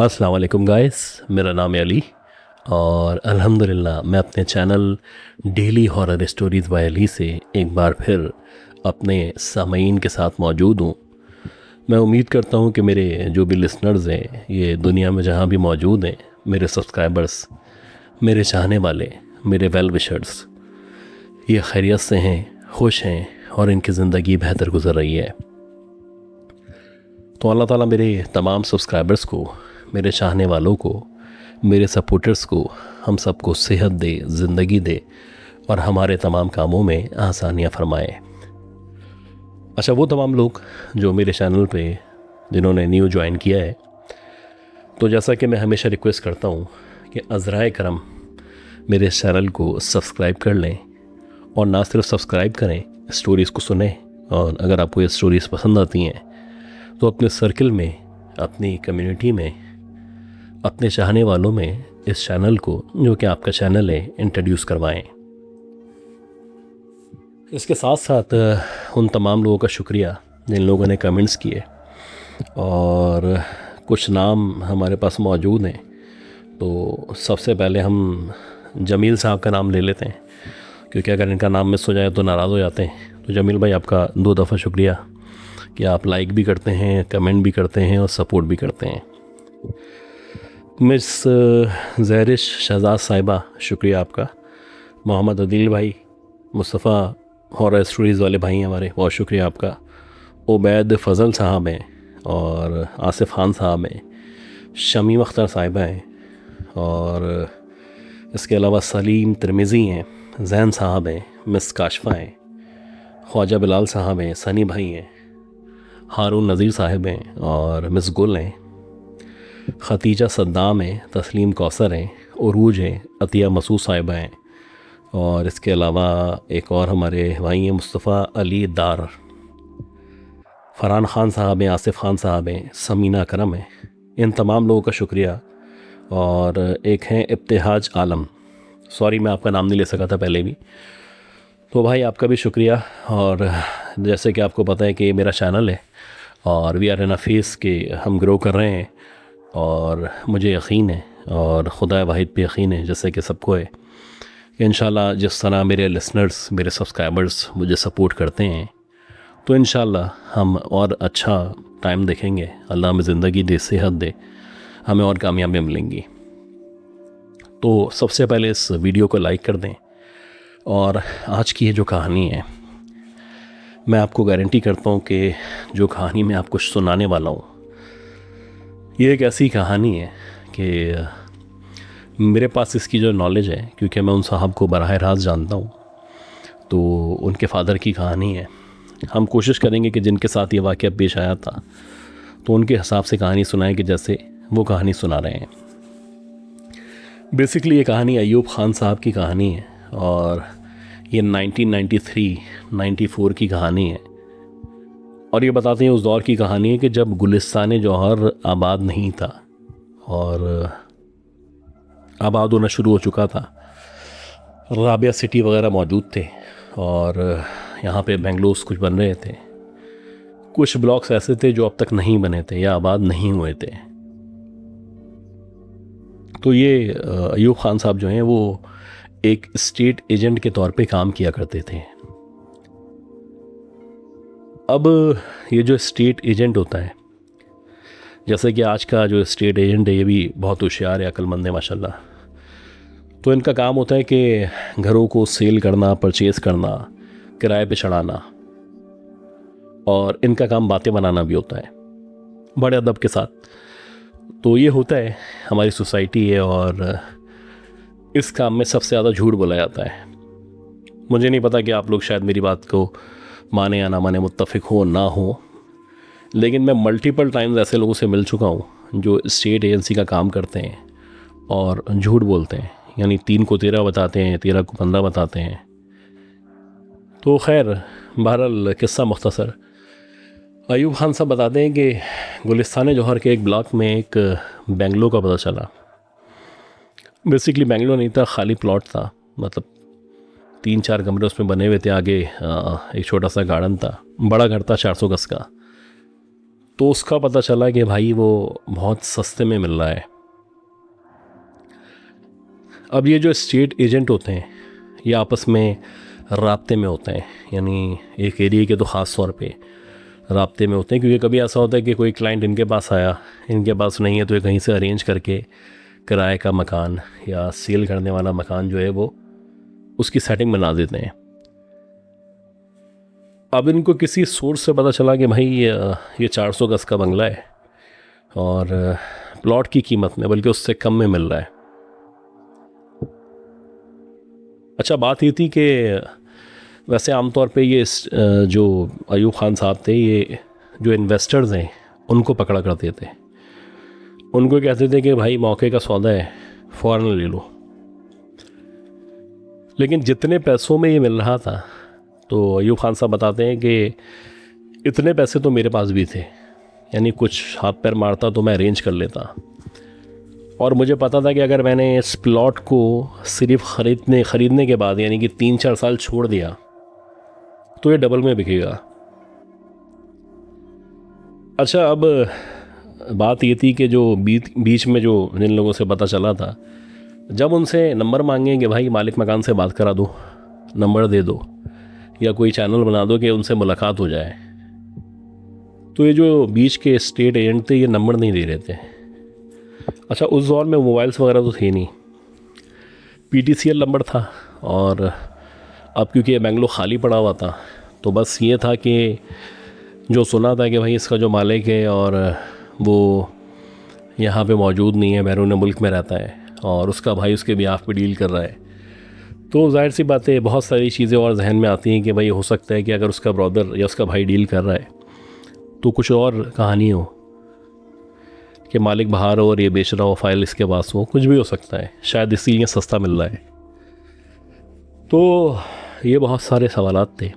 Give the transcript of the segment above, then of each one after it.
अस्सलाम वालेकुम गाइस, मेरा नाम है अली और अल्हम्दुलिल्लाह मैं अपने channel daily horror stories by Ali से एक बार फिर अपने सामीन के साथ मौजूद हूँ। मैं उम्मीद करता हूँ कि मेरे जो भी लिसनर्स हैं, ये दुनिया में जहाँ भी मौजूद हैं, मेरे सब्सक्राइबर्स, मेरे चाहने वाले, मेरे वेल विशर्स, ये खैरियत से हैं, खुश हैं और इनकी ज़िंदगी बेहतर गुजर रही है। तो अल्लाह ताला मेरे तमाम सब्सक्राइबर्स को, मेरे चाहने वालों को, मेरे सपोर्टर्स को, हम सबको सेहत दे, ज़िंदगी दे और हमारे तमाम कामों में आसानियाँ फरमाए। अच्छा, वो तमाम लोग जो मेरे चैनल पे जिन्होंने न्यू ज्वाइन किया है, तो जैसा कि मैं हमेशा रिक्वेस्ट करता हूँ कि अज़राए करम मेरे इस चैनल को सब्सक्राइब कर लें और ना सिर्फ सब्सक्राइब करें, स्टोरीज़ को सुनें। और अगर आपको ये स्टोरीज़ पसंद आती हैं तो अपने सर्कल में, अपनी कम्युनिटी में, अपने चाहने वालों में इस चैनल को, जो कि आपका चैनल है, इंट्रोड्यूस करवाएं। इसके साथ साथ उन तमाम लोगों का शुक्रिया जिन लोगों ने कमेंट्स किए और कुछ नाम हमारे पास मौजूद हैं। तो सबसे पहले हम जमील साहब का नाम ले लेते हैं, क्योंकि अगर इनका नाम मिस हो जाए तो नाराज़ हो जाते हैं। तो जमील भाई, आपका 2 दफ़ा शुक्रिया कि आप लाइक भी करते हैं, कमेंट भी करते हैं और सपोर्ट भी करते हैं। मिस ज़हरिश शहजाद साहिबा, शुक्रिया आपका। मोहम्मद अदील भाई, मुस्तफ़ा हॉरर स्टोरीज़ वाले भाई हमारे, बहुत शुक्रिया आपका। उबैद फ़ज़ल साहब हैं और आसिफ़ खान साहब हैं, शमीम अख्तर साहिबा हैं और इसके अलावा सलीम तिरमिज़ी हैं, जैन साहब हैं, मिस काशफ़ा हैं, ख्वाजा बिलाल साहब हैं, सनी भाई हैं, हारून नज़ीर साहिब हैं और मिस गुल हैं, खतीजा सद्दाम हैं, तस्लीम कौसर हैं, उरूज हैं, अतिया मसूद साहिबा हैं और इसके अलावा एक और हमारे भाई हैं, मुस्तफ़ा अली दार, फ़रहान ख़ान साहब हैं, आसिफ़ ख़ान साहब हैं, समीना करम हैं। इन तमाम लोगों का शुक्रिया। और एक हैं इब्तिहाज आलम, सॉरी मैं आपका नाम नहीं ले सका था पहले भी। तो भाई आपका भी शुक्रिया। और जैसे कि आपको पता है कि ये मेरा चैनल है और we are in a phase के हम ग्रो कर रहे हैं और मुझे यकीन है और खुदा वाहिद पे यकीन है, जैसे कि सबको है, कि इंशाल्लाह जिस तरह मेरे लिसनर्स, मेरे सब्सक्राइबर्स मुझे सपोर्ट करते हैं, तो इंशाल्लाह हम और अच्छा टाइम देखेंगे। अल्लाह हमें ज़िंदगी दे, सेहत दे, हमें और कामयाबियाँ मिलेंगी। तो सबसे पहले इस वीडियो को लाइक कर दें। और आज की ये जो कहानी है, मैं आपको गारंटी करता हूँ कि जो कहानी मैं आपको सुनाने वाला हूँ, ये एक ऐसी कहानी है कि मेरे पास इसकी जो नॉलेज है, क्योंकि मैं उन साहब को बराह रास्त जानता हूँ, तो उनके फादर की कहानी है। हम कोशिश करेंगे कि जिनके साथ ये वाक़या पेश आया था तो उनके हिसाब से कहानी सुनाएं कि जैसे वो कहानी सुना रहे हैं। बेसिकली ये कहानी अयूब ख़ान साहब की कहानी है और ये 1993-94 की कहानी है। और ये बताते हैं उस दौर की कहानी है कि जब गुलिस्तान जौहर आबाद नहीं था और आबाद होना शुरू हो चुका था। राबिया सिटी वगैरह मौजूद थे और यहाँ पे बेंगलोस कुछ बन रहे थे। कुछ ब्लॉक्स ऐसे थे जो अब तक नहीं बने थे या आबाद नहीं हुए थे। तो ये अयूब ख़ान साहब जो हैं वो एक स्टेट एजेंट के तौर पे काम किया करते थे। अब ये जो स्टेट एजेंट होता है, जैसे कि आज का जो स्टेट एजेंट है ये भी बहुत होशियार है, अक्लमंद है माशाल्लाह। तो इनका काम होता है कि घरों को सेल करना, परचेज़ करना, किराए पे चढ़ाना, और इनका काम बातें बनाना भी होता है बड़े अदब के साथ। तो ये होता है, हमारी सोसाइटी है और इस काम में सबसे ज़्यादा झूठ बोला जाता है। मुझे नहीं पता कि आप लोग शायद मेरी बात को माने या ना माने, मुत्तफ़िक हो ना हो, लेकिन मैं मल्टीपल टाइम्स ऐसे लोगों से मिल चुका हूँ जो स्टेट एजेंसी का काम करते हैं और झूठ बोलते हैं, यानी 3 को 13 बताते हैं, 13 को 15 बताते हैं। तो खैर, बहरहाल किस्सा मुख्तसर, अयूब ख़ान साहब बताते हैं कि गुलिस्तान जौहर के एक ब्लॉक में एक बेंगलो का पता चला। बेसिकली बेंगलो नहीं था, खाली प्लॉट था, मतलब 3-4 कमरे उसमें बने हुए थे। आगे एक छोटा सा गार्डन था, बड़ा घर था 400 गज का। तो उसका पता चला कि भाई वो बहुत सस्ते में मिल रहा है। अब ये जो स्टेट एजेंट होते हैं ये आपस में राब्ते में होते हैं, यानी एक एरिया के तो ख़ास तौर पे राब्ते में होते हैं, क्योंकि कभी ऐसा होता है कि कोई क्लाइंट इनके पास आया, इनके पास नहीं है, तो ये कहीं से अरेंज करके किराए का मकान या सेल करने वाला मकान जो है वो उसकी सेटिंग बना देते हैं। अब इनको किसी सोर्स से पता चला कि भाई ये 400 गज़ का बंगला है और प्लॉट की कीमत में बल्कि उससे कम में मिल रहा है। अच्छा, बात ये थी कि वैसे आमतौर पे ये जो अयूब ख़ान साहब थे, ये जो इन्वेस्टर्स हैं उनको पकड़ा करते थे। उनको कहते थे कि भाई मौके का सौदा है, फ़ौरन ले लो। लेकिन जितने पैसों में ये मिल रहा था, तो अयूब ख़ान साहब बताते हैं कि इतने पैसे तो मेरे पास भी थे, यानी कुछ हाथ पैर मारता तो मैं अरेंज कर लेता। और मुझे पता था कि अगर मैंने इस प्लॉट को सिर्फ ख़रीदने के बाद यानी कि 3-4 साल छोड़ दिया तो ये डबल में बिकेगा। अच्छा, अब बात ये थी कि जो बीच में जो जिन लोगों से पता चला था, जब उनसे नंबर मांगे कि भाई मालिक मकान से बात करा दो, नंबर दे दो या कोई चैनल बना दो कि उनसे मुलाकात हो जाए, तो ये जो बीच के स्टेट एजेंट थे ये नंबर नहीं दे रहे थे। अच्छा, उस दौर में मोबाइल्स वगैरह तो थे नहीं, PTCL नंबर था। और अब क्योंकि बेंगलो खाली पड़ा हुआ था तो बस ये था कि जो सुना था कि भाई इसका जो मालिक है और वो यहाँ पे मौजूद नहीं है, बैरून मुल्क में रहता है और उसका भाई उसके बिहाफ पे डील कर रहा है, तो जाहिर सी बात है बहुत सारी चीज़ें और जहन में आती हैं कि भाई हो सकता है कि अगर उसका ब्रदर या उसका भाई डील कर रहा है तो कुछ और कहानी हो कि मालिक बाहर हो और ये बेच रहा हो, फाइल इसके पास हो, कुछ भी हो सकता है, शायद इसीलिए सस्ता मिल रहा है। तो ये बहुत सारे सवालात थे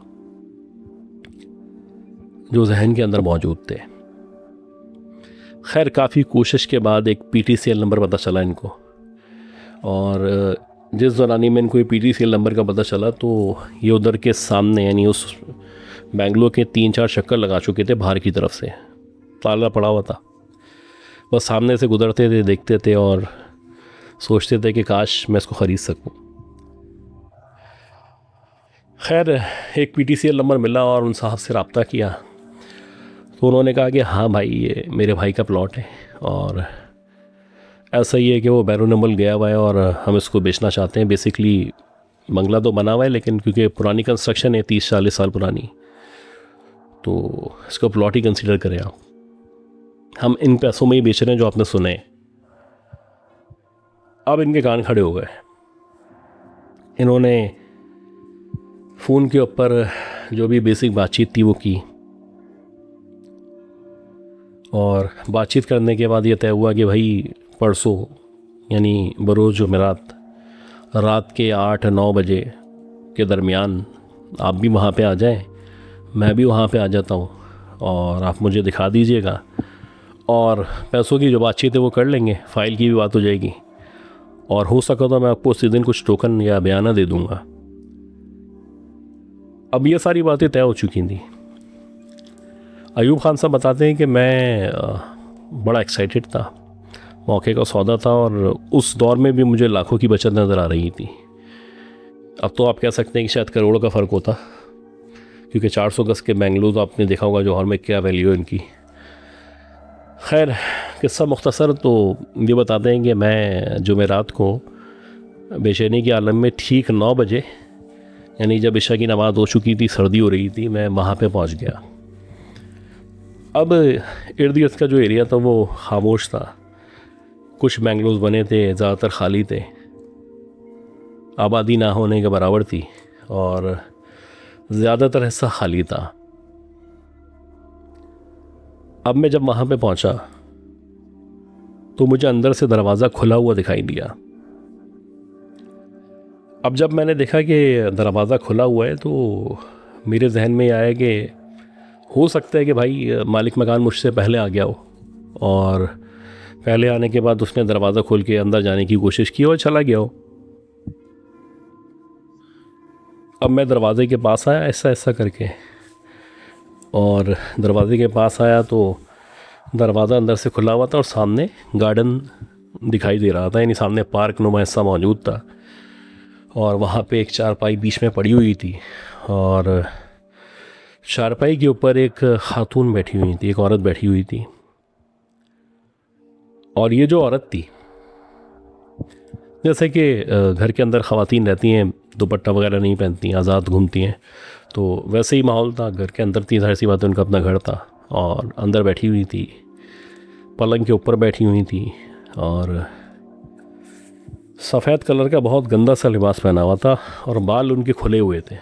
जो जहन के अंदर मौजूद थे। खैर, काफ़ी कोशिश के बाद एक PTCL नंबर पता चला इनको, और जिस दौरानी में इनको ये PTCL नंबर का पता चला तो ये उधर के सामने यानी उस बेंगलोर के 3-4 चक्कर लगा चुके थे बाहर की तरफ से, ताला पड़ा हुआ था, बस सामने से गुजरते थे, देखते थे और सोचते थे कि काश मैं इसको ख़रीद सकूं। खैर, एक PTCL नंबर मिला और उन साहब से रब्ता किया तो उन्होंने कहा कि हाँ भाई, ये मेरे भाई का प्लॉट है और ऐसा ही है कि वो बैरून मुल्क गया हुआ है और हम इसको बेचना चाहते हैं। बेसिकली बंगला तो बना हुआ है लेकिन क्योंकि पुरानी कंस्ट्रक्शन है, 30-40 साल पुरानी, तो इसको प्लॉट ही कंसीडर करें आप, हम इन पैसों में ही बेच रहे हैं जो आपने सुने। अब इनके कान खड़े हो गए। इन्होंने फ़ोन के ऊपर जो भी बेसिक बातचीत थी वो की, और बातचीत करने के बाद ये तय हुआ कि भाई परसों यानी बरोज़ जुमेरात रात के 8-9 बजे के दरमियान आप भी वहाँ पे आ जाएं, मैं भी वहाँ पे आ जाता हूँ और आप मुझे दिखा दीजिएगा और पैसों की जो बातचीत है वो कर लेंगे, फ़ाइल की भी बात हो जाएगी और हो सका तो मैं आपको उसी दिन कुछ टोकन या बयाना दे दूँगा। अब ये सारी बातें तय हो चुकी थी। अयूब ख़ान साहब बताते हैं कि मैं बड़ा एक्साइटेड था, मौके का सौदा था और उस दौर में भी मुझे लाखों की बचत नज़र आ रही थी। अब तो आप कह सकते हैं कि शायद करोड़ों का फ़र्क होता, क्योंकि 400 गज़ के बेंगलुरु तो आपने देखा होगा जौहर में क्या वैल्यू है इनकी। खैर, किस्सा मुख्तसर तो ये बताते हैं कि मैं जुमेरात को बेचैनी के आलम में ठीक 9 बजे यानी जब इशा की नमाज़ हो चुकी थी, सर्दी हो रही थी, मैं वहाँ पे पहुँच गया। अब इर्द गिर्द का जो एरिया था वो खामोश था, कुछ बेंगलोज बने थे, ज़्यादातर खाली थे, आबादी ना होने के बराबर थी और ज़्यादातर हिस्सा खाली था। अब मैं जब वहाँ पे पहुँचा तो मुझे अंदर से दरवाज़ा खुला हुआ दिखाई दिया। अब जब मैंने देखा कि दरवाज़ा खुला हुआ है तो मेरे जहन में आया कि हो सकता है कि भाई मालिक मकान मुझसे पहले आ गया हो और पहले आने के बाद उसने दरवाज़ा खोल के अंदर जाने की कोशिश की और चला गया हो। अब मैं दरवाज़े के पास आया ऐसा ऐसा करके, और दरवाज़े के पास आया तो दरवाज़ा अंदर से खुला हुआ था और सामने गार्डन दिखाई दे रहा था, यानी सामने पार्क नुमा हिस्सा मौजूद था। और वहाँ पे एक चारपाई बीच में पड़ी हुई थी और चारपाई के ऊपर एक खातून बैठी हुई थी, एक औरत बैठी हुई थी। और ये जो औरत थी, जैसे कि घर के अंदर ख़वातीन रहती हैं, दुपट्टा वगैरह नहीं पहनती, आज़ाद घूमती हैं, तो वैसे ही माहौल था। घर के अंदर थी, जाहिर सी बात है, उनका अपना घर था और अंदर बैठी हुई थी, पलंग के ऊपर बैठी हुई थी और सफ़ेद कलर का बहुत गंदा सा लिबास पहना हुआ था और बाल उनके खुले हुए थे।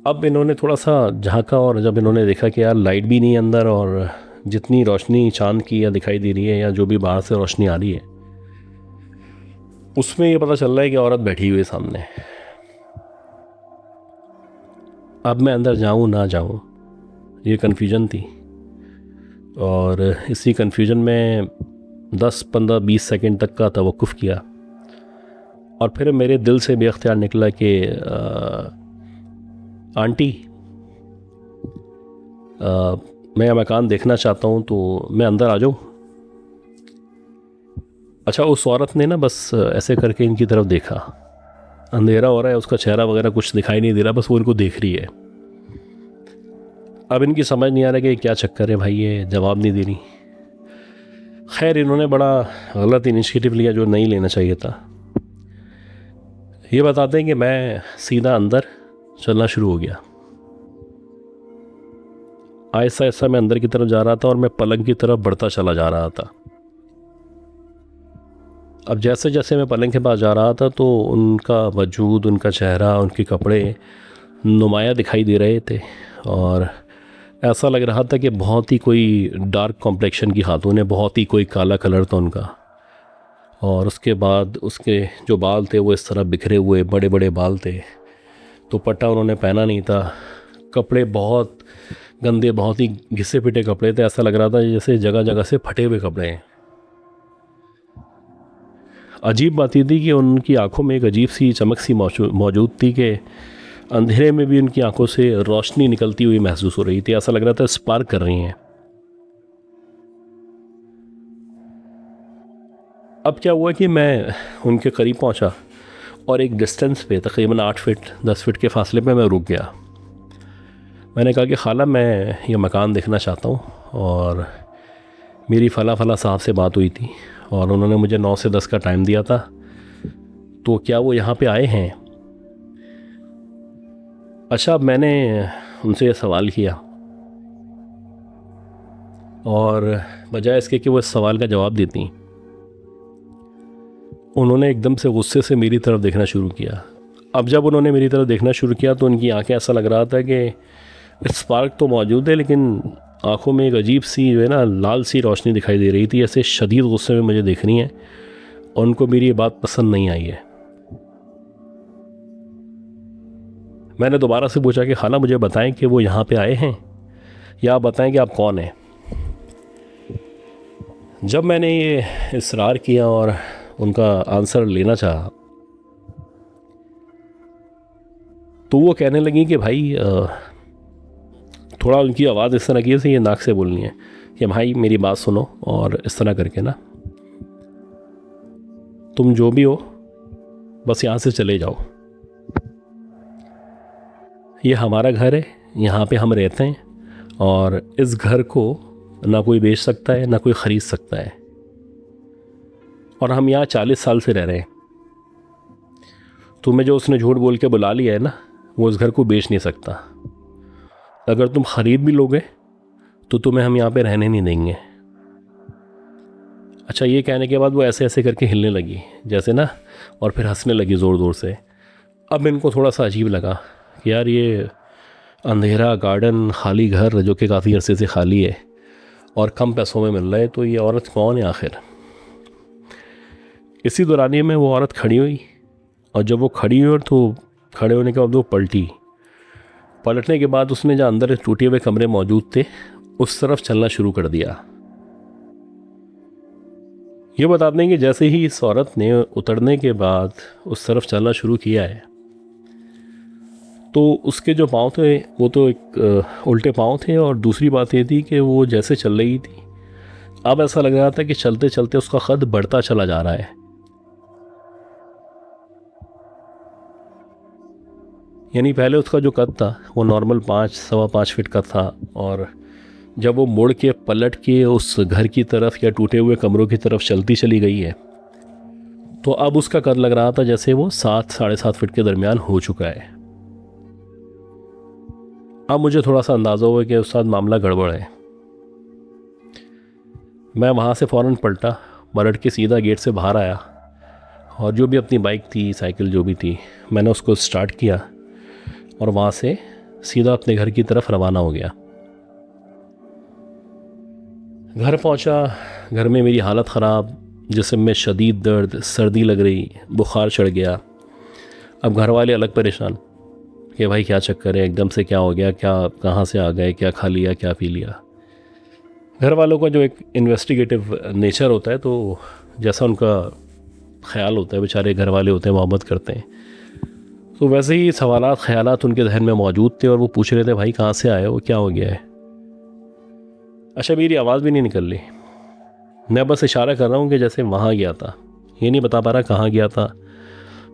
अब इन्होंने थोड़ा सा झांका और जब इन्होंने देखा कि यार लाइट भी नहीं है अंदर और जितनी रोशनी चांद की या दिखाई दे रही है या जो भी बाहर से रोशनी आ रही है, उसमें ये पता चल रहा है कि औरत बैठी हुई है सामने। अब मैं अंदर जाऊं ना जाऊं, ये कन्फ्यूजन थी। और इसी कन्फ्यूजन में 10, 15, 20 सेकंड तक का तवक्कुफ़ किया और फिर मेरे दिल से बेख्तियार निकला कि आंटी, मैं मकान देखना चाहता हूँ, तो मैं अंदर आ जाऊँ? अच्छा, उस औरत ने ना बस ऐसे करके इनकी तरफ देखा। अंधेरा हो रहा है, उसका चेहरा वगैरह कुछ दिखाई नहीं दे रहा, बस वो इनको देख रही है। अब इनकी समझ नहीं आ रहा कि क्या चक्कर है भाई, ये जवाब नहीं दे रही। खैर, इन्होंने बड़ा गलत इनिशिएटिव लिया जो नहीं लेना चाहिए था। ये बताते हैं कि मैं सीधा अंदर चलना शुरू हो गया। ऐसा ऐसा मैं अंदर की तरफ जा रहा था और मैं पलंग की तरफ बढ़ता चला जा रहा था। अब जैसे जैसे मैं पलंग के पास जा रहा था तो उनका वजूद, उनका चेहरा, उनके कपड़े नुमाया दिखाई दे रहे थे और ऐसा लग रहा था कि बहुत ही कोई डार्क कॉम्प्लेक्शन की खातून है, बहुत ही कोई काला कलर था उनका। और उसके बाद उसके जो बाल थे वो इस तरह बिखरे हुए बड़े बड़े बाल थे। दुपट्टा उन्होंने पहना नहीं था, कपड़े बहुत गंदे, बहुत ही घिसे पिटे कपड़े थे। ऐसा लग रहा था जैसे जगह जगह से फटे हुए कपड़े हैं। अजीब बात ये थी कि उनकी आंखों में एक अजीब सी चमक सी मौजूद थी कि अंधेरे में भी उनकी आंखों से रोशनी निकलती हुई महसूस हो रही थी। ऐसा लग रहा था स्पार्क कर रही हैं। अब क्या हुआ कि मैं उनके करीब पहुंचा और एक डिस्टेंस पे तकरीबन 8 फीट 10 फीट के फासले पे मैं रुक गया। मैंने कहा कि खाला, मैं ये मकान देखना चाहता हूँ और मेरी फ़ला फ़ला साहब से बात हुई थी और उन्होंने मुझे 9 से 10 का टाइम दिया था, तो क्या वो यहाँ पे आए हैं? अच्छा, अब मैंने उनसे ये सवाल किया और बजाय इसके कि वो इस सवाल का जवाब देती, उन्होंने एकदम से गुस्से से मेरी तरफ देखना शुरू किया। अब जब उन्होंने मेरी तरफ देखना शुरू किया तो उनकी आंखें, ऐसा लग रहा था कि स्पार्क तो मौजूद है लेकिन आंखों में एक अजीब सी जो है ना लाल सी रोशनी दिखाई दे रही थी। ऐसे शदीद गुस्से में मुझे देख रही हैं और उनको मेरी ये बात पसंद नहीं आई है। मैंने दोबारा से पूछा कि खाला, मुझे बताएं कि वो यहाँ पे आए हैं या आप बताएं कि आप कौन हैं। जब मैंने ये इसरार किया और उनका आंसर लेना चाहा तो वो कहने लगी कि भाई, थोड़ा उनकी आवाज़ इस तरह की है, ये नाक से बोलनी है कि भाई मेरी बात सुनो और इस तरह करके ना, तुम जो भी हो बस यहाँ से चले जाओ। ये हमारा घर है, यहाँ पे हम रहते हैं और इस घर को ना कोई बेच सकता है ना कोई ख़रीद सकता है और हम यहाँ 40 साल से रह रहे हैं। तुम्हें जो उसने झूठ बोल के बुला लिया है ना, वो इस घर को बेच नहीं सकता। अगर तुम ख़रीद भी लोगे तो तुम्हें हम यहाँ पे रहने नहीं देंगे। अच्छा, ये कहने के बाद वो ऐसे ऐसे करके हिलने लगी जैसे ना, और फिर हंसने लगी ज़ोर ज़ोर से। अब इनको थोड़ा सा अजीब लगा कि यार ये अंधेरा गार्डन, खाली घर जो कि काफ़ी अरसे से खाली है और कम पैसों में मिल रहा है, तो ये औरत कौन है आखिर। इसी दौरानिए में वो औरत खड़ी हुई और जब वो खड़ी हुई तो खड़े होने के बाद वो पलटने के बाद उसने जहाँ अंदर टूटे हुए कमरे मौजूद थे उस तरफ चलना शुरू कर दिया। ये बता दें कि जैसे ही इस औरत ने उतरने के बाद उस तरफ चलना शुरू किया है तो उसके जो पाँव थे वो तो एक उल्टे पाँव थे, और दूसरी बात ये थी कि वो जैसे चल रही थी, अब ऐसा लग रहा था कि चलते चलते उसका कद बढ़ता चला जा रहा है। यानी पहले उसका जो कद था वो नॉर्मल 5 सवा 5 फीट का था, और जब वो मुड़ के पलट के उस घर की तरफ या टूटे हुए कमरों की तरफ चलती चली गई है, तो अब उसका कद लग रहा था जैसे वो 7 साढ़े 7 फीट के दरमियान हो चुका है। अब मुझे थोड़ा सा अंदाज़ा हुआ कि उस साथ मामला गड़बड़ है। मैं वहाँ से फ़ौरन पलट के सीधा गेट से बाहर आया, और जो भी अपनी बाइक थी, साइकिल जो भी थी, मैंने उसको स्टार्ट किया और वहाँ से सीधा अपने घर की तरफ रवाना हो गया। घर पहुँचा, घर में मेरी हालत ख़राब, जिस्म में शदीद दर्द, सर्दी लग रही, बुखार चढ़ गया। अब घर वाले अलग परेशान कि भाई क्या चक्कर है, एकदम से क्या हो गया, क्या कहाँ से आ गए, क्या खा लिया, क्या पी लिया। घर वालों का जो एक इन्वेस्टिगेटिव नेचर होता है, तो जैसा उनका ख्याल होता है, बेचारे घर वाले होते हैं, मोहब्बत करते हैं, तो वैसे ही सवालात ख्यालात उनके जहन में मौजूद थे, और वो पूछ रहे थे भाई कहाँ से आए हो, क्या हो गया है। अच्छा, मेरी आवाज़ भी नहीं निकल रही, मैं बस इशारा कर रहा हूँ कि जैसे वहाँ गया था, ये नहीं बता पा रहा कहाँ गया था,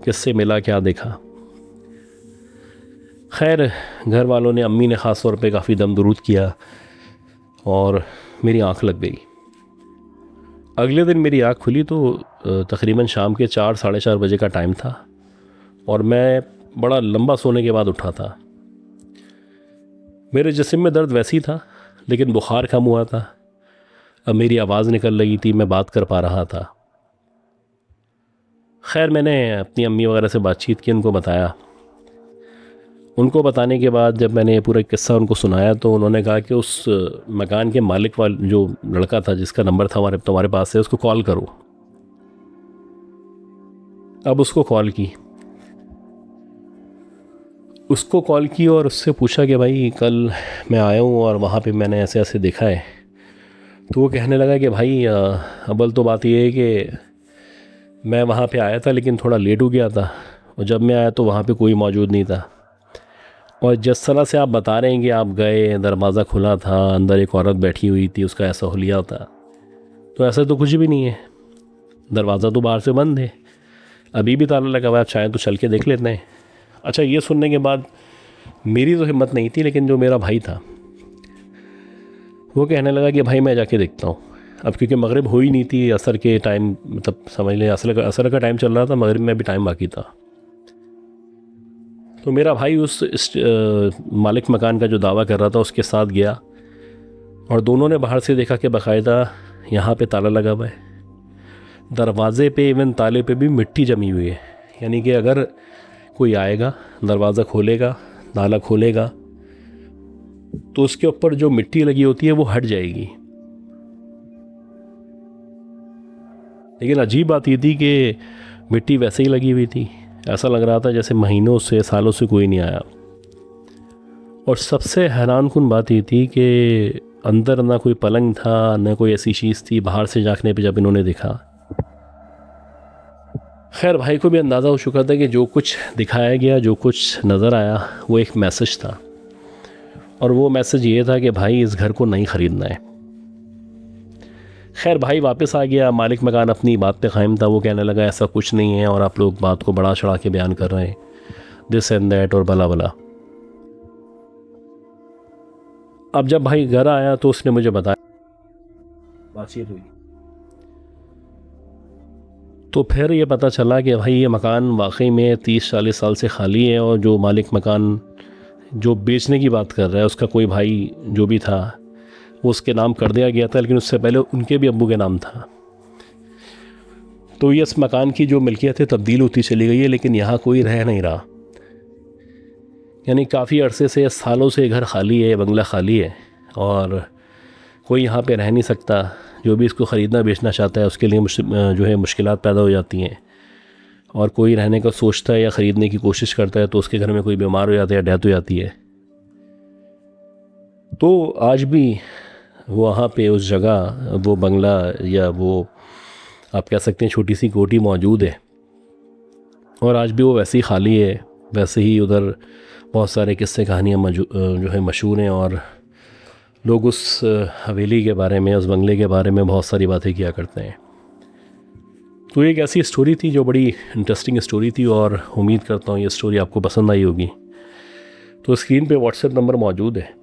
किससे मिला, क्या देखा। खैर, घर वालों ने, अम्मी ने ख़ास तौर पे काफ़ी दम दरूद किया और मेरी आँख लग गई। अगले दिन मेरी आँख खुली तो तकरीबन शाम के 4 साढ़े 4 बजे का टाइम था, और मैं बड़ा लंबा सोने के बाद उठा था। मेरे जिस्म में दर्द वैसी था, लेकिन बुखार कम हुआ था। अब मेरी आवाज़ निकल रही थी, मैं बात कर पा रहा था। खैर, मैंने अपनी अम्मी वगैरह से बातचीत की, उनको बताया। उनको बताने के बाद जब मैंने ये पूरा किस्सा उनको सुनाया, तो उन्होंने कहा कि उस मकान के मालिक वाले जो लड़का था, जिसका नंबर था तुम्हारे पास है, उसको कॉल करो। अब उसको कॉल की और उससे पूछा कि भाई कल मैं आया हूँ और वहाँ पे मैंने ऐसे ऐसे देखा है। तो वो कहने लगा कि भाई अव्वल तो बात ये है कि मैं वहाँ पे आया था, लेकिन थोड़ा लेट हो गया था, और जब मैं आया तो वहाँ पे कोई मौजूद नहीं था। और जिस तरह से आप बता रहे हैं कि आप गए, दरवाज़ा खुला था, अंदर एक औरत बैठी हुई थी, उसका ऐसा हुलिया था, तो ऐसा तो कुछ भी नहीं है। दरवाज़ा तो बाहर से बंद है, अभी भी ताला लगा हुआ है, आप चाहें तो चल के देख लेते हैं। अच्छा, ये सुनने के बाद मेरी तो हिम्मत नहीं थी, लेकिन जो मेरा भाई था वो कहने लगा कि भाई मैं जाके देखता हूँ। अब क्योंकि मगरिब हो ही नहीं थी, असर के टाइम, मतलब समझ लें असर का टाइम चल रहा था, मगरिब में भी टाइम बाकी था। तो मेरा भाई उस मालिक मकान का जो दावा कर रहा था उसके साथ गया, और दोनों ने बाहर से देखा कि बाकायदा यहाँ पे ताला लगा हुआ है, दरवाज़े पे, इवन ताले पे भी मिट्टी जमी हुई है। यानी कि अगर कोई आएगा, दरवाज़ा खोलेगा, ताला खोलेगा, तो उसके ऊपर जो मिट्टी लगी होती है वो हट जाएगी। लेकिन अजीब बात ये थी कि मिट्टी वैसे ही लगी हुई थी, ऐसा लग रहा था जैसे महीनों से, सालों से कोई नहीं आया। और सबसे हैरानकुन बात ये थी कि अंदर ना कोई पलंग था, ना कोई ऐसी चीज़ थी। बाहर से झांकने पे जब इन्होंने देखा, खैर भाई को भी अंदाज़ा हो चुका था कि जो कुछ दिखाया गया, जो कुछ नज़र आया, वो एक मैसेज था, और वो मैसेज ये था कि भाई इस घर को नहीं ख़रीदना है। खैर भाई वापस आ गया, मालिक मकान अपनी बात पे कायम था। वो कहने लगा ऐसा कुछ नहीं है, और आप लोग बात को बढ़ा चढ़ा के बयान कर रहे हैं, दिस एंड दैट और बला बला। अब जब भाई घर आया तो उसने मुझे बताया, बातचीत हुई, तो फिर ये पता चला कि भाई ये मकान वाकई में 30-40 साल से खाली है, और जो मालिक मकान जो बेचने की बात कर रहा है, उसका कोई भाई जो भी था वो उसके नाम कर दिया गया था, लेकिन उससे पहले उनके भी अब्बू के नाम था। तो ये इस मकान की जो मिल्कियत है तब्दील होती चली गई है, लेकिन यहाँ कोई रह नहीं रहा। यानी काफ़ी अरसे से, सालों से घर खाली है, बंगला खाली है, और कोई यहाँ पे रह नहीं सकता। जो भी इसको ख़रीदना बेचना चाहता है उसके लिए जो है मुश्किलात पैदा हो जाती हैं, और कोई रहने का सोचता है या ख़रीदने की कोशिश करता है तो उसके घर में कोई बीमार हो जाता है या डेथ हो जाती है। तो आज भी वहाँ पे उस जगह वो बंगला, या वो आप कह सकते हैं छोटी सी कोठी मौजूद है, और आज भी वो वैसे ही खाली है। वैसे ही उधर बहुत सारे किस्से कहानियाँ जो है मशहूर हैं, और लोग उस हवेली के बारे में, उस बंगले के बारे में बहुत सारी बातें किया करते हैं। तो एक ऐसी स्टोरी थी जो बड़ी इंटरेस्टिंग स्टोरी थी, और उम्मीद करता हूँ ये स्टोरी आपको पसंद आई होगी। तो स्क्रीन पे व्हाट्सएप नंबर मौजूद है।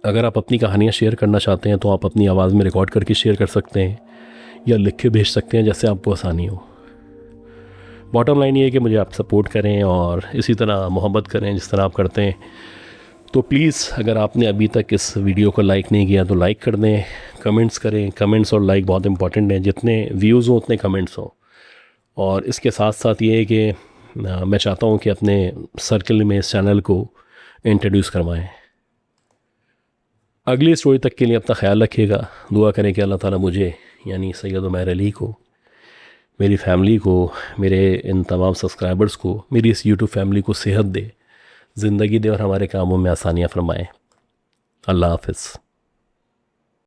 अगर आप अपनी कहानियाँ शेयर करना चाहते हैं तो आप अपनी आवाज़ में रिकॉर्ड करके शेयर कर सकते हैं, या लिख के भेज सकते हैं, जैसे आपको आसानी हो। बॉटम लाइन ये है कि मुझे आप सपोर्ट करें और इसी तरह मोहब्बत करें जिस तरह आप करते हैं। तो प्लीज़, अगर आपने अभी तक इस वीडियो को लाइक नहीं किया तो लाइक कर दें, कमेंट्स करें। कमेंट्स और लाइक बहुत इंपॉर्टेंट हैं, जितने व्यूज़ हों उतने कमेंट्स हों। और इसके साथ साथ ये है कि मैं चाहता हूँ कि अपने सर्कल में इस चैनल को इंट्रोड्यूस करवाएं। अगली स्टोरी तक के लिए अपना ख्याल रखिएगा। दुआ करें कि अल्लाह ताला मुझे, यानी सैयद उमैर अली को, मेरी फ़ैमिली को, मेरे इन तमाम सब्सक्राइबर्स को, मेरी इस यूट्यूब फैमिली को सेहत दे, ज़िंदगी दे और हमारे कामों में आसानियाँ फरमाएँ। अल्लाह हाफ़िज़।